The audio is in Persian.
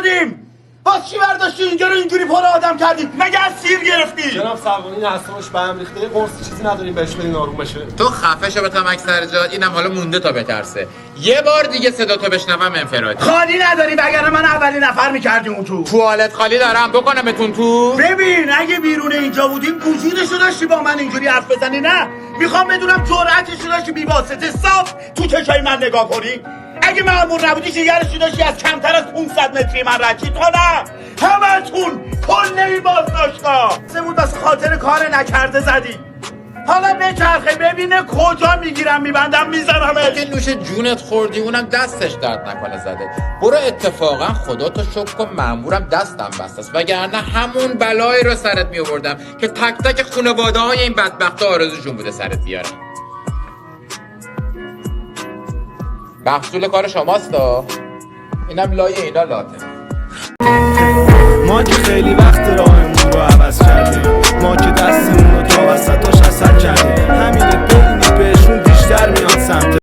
شدیم. باز چی برداشتی اینجا رو اینجوری پر آدم کردی؟ مگه از سیر گرفتی؟ جناب سربانی این هستمش به هم ریخته، قرص چیزی نداریم بهش بدین آروم بشه. تو خفه شو به تمک سرجاد، اینم حالا مونده تا بترسه. یه بار دیگه صدا تو بشنوم انفرادی. خالی نداری وگرنه من اولین نفر میکردیم اون تو. توالت خالی دارم بکنمتون تو. ببین اگه بیرون اینجا بودیم وجودشو داشتی با من اینجوری حرف بزنی؟ نه میخوام بدونم جرأتشو داشتی بی واسطه صاف تو چشای من نگاه کنی. اگه مأمور نبودی جیگرشو داشتی از کمتر از 500 متری من رد چی؟ تو نه همتون کل این بازداشتگاه سمون بس خاطر کار نکرده زدی. حالا بچرخه ببینه کجا میگیرم میبندم میزنمه. که نوش جونت خوردی اونم دستش درد نکنه زده. برو اتفاقا خدا تو شکر کن مأمورم دستم بسته است، وگرنه همون بلایی رو سرت میآوردم که تک تک خانواده های این بدبختا آرزوشون بوده سرت بیارم. محصول کار شماست اینم لای اینا لاته.